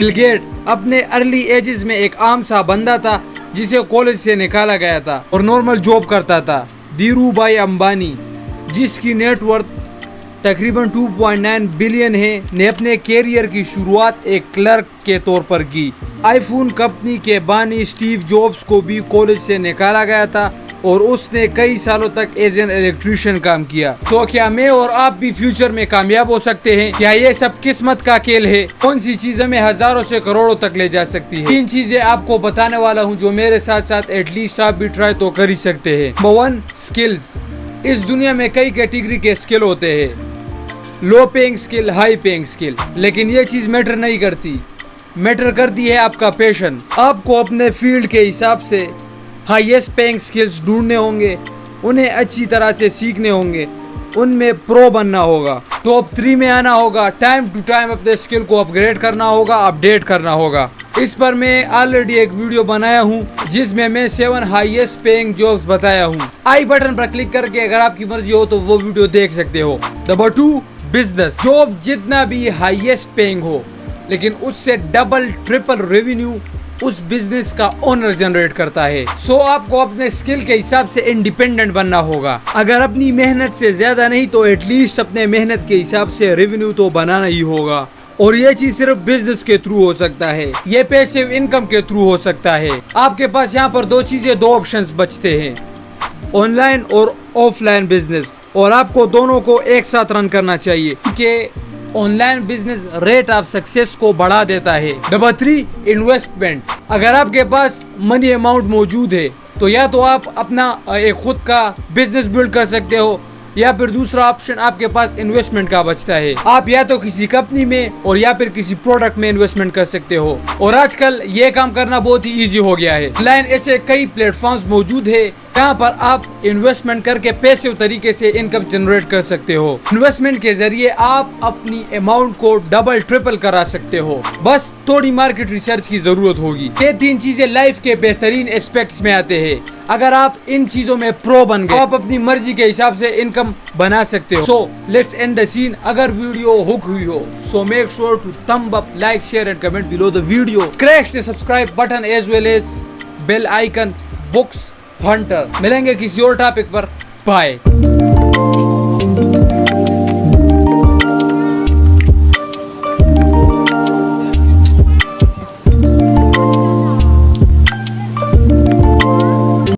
Bill gate अपने early ages में एक आम सा बंदा था जिसे कॉलेज से निकाला गया था और नॉर्मल जॉब करता था। धीरू भाई अंबानी, जिसकी नेटवर्थ तकरीबन 2.9 बिलियन है, ने अपने कैरियर की शुरुआत एक क्लर्क के तौर पर की। आईफोन कंपनी के बानी स्टीव जॉब्स को भी कॉलेज से निकाला गया था और उसने कई सालों तक एज एन इलेक्ट्रीशियन काम किया। तो क्या मैं और आप भी फ्यूचर में कामयाब हो सकते हैं? क्या ये सब किस्मत का खेल है? कौन सी चीज हमें हजारों से करोड़ों तक ले जा सकती है? 3 चीजें आपको बताने वाला हूँ जो मेरे साथ साथ एटलीस्ट आप भी ट्राई तो कर ही सकते हैं। Number 1, skills. इस दुनिया में कई कैटेगरी के स्किल होते हैं, low paying skill, high paying skill, लेकिन ये चीज मैटर नहीं करती। मैटर करती है आपका पैशन। आपको अपने फील्ड के हिसाब से हाईएस्ट पेइंग स्किल्स ढूंढने होंगे, उन्हें अच्छी तरह से सीखने होंगे, उनमें प्रो बनना होगा, टॉप 3 में आना होगा, टाइम टू टाइम अपने स्किल को अपग्रेड करना होगा, अपडेट करना होगा। इस पर मैं ऑलरेडी एक वीडियो बनाया हूँ जिसमें मैं 7 हाईएस्ट पेइंग जॉब्स बताया हूँ। आई बटन पर क्लिक करके अगर आपकी मर्जी हो तो वो वीडियो देख सकते हो। Number 2, business. जॉब जितना भी हाईएस्ट पेइंग हो, लेकिन उससे डबल ट्रिपल रेवेन्यू उस बिजनेस का ओनर जनरेट करता है। सो आपको अपने स्किल के हिसाब से इंडिपेंडेंट बनना होगा। अगर अपनी मेहनत से ज्यादा नहीं तो एटलीस्ट अपने मेहनत के हिसाब से रेवेन्यू तो बनाना ही होगा। और ये चीज सिर्फ बिजनेस के थ्रू हो सकता है, ये पैसिव इनकम के थ्रू हो सकता है। आपके पास यहाँ पर 2 ऑप्शंस बचते हैं, ऑनलाइन और ऑफलाइन बिजनेस, और आपको दोनों को एक साथ रन करना चाहिए क्योंकि online business rate of success को बढ़ा देता है। Number 3, investment. अगर आपके पास मनी अमाउंट मौजूद है तो या तो आप अपना एक खुद का बिजनेस बिल्ड कर सकते हो, या फिर दूसरा ऑप्शन आपके पास इन्वेस्टमेंट का बचता है। आप या तो किसी कंपनी में और या फिर किसी प्रोडक्ट में इन्वेस्टमेंट कर सकते हो। और आजकल ये काम करना बहुत ही इजी हो गया है। ऑनलाइन ऐसे कई प्लेटफॉर्म्स मौजूद है जहाँ पर आप इन्वेस्टमेंट करके पैसिव तरीके से इनकम जनरेट कर सकते हो। इन्वेस्टमेंट के जरिए आप अपनी अमाउंट को डबल ट्रिपल करा सकते हो, बस थोड़ी मार्केट रिसर्च की जरूरत होगी। ये 3 चीजें लाइफ के बेहतरीन एस्पेक्ट्स में आते हैं। अगर आप इन चीजों में प्रो बन गए, आप अपनी मर्जी के हिसाब से इनकम बना सकते हो। So let's end the scene. अगर वीडियो हुक हुई हो so make sure to thumb up, like, share and comment below the video. Crash the subscribe button as well as bell icon. Books Hunter. मिलेंगे किसी और topic पर। Bye.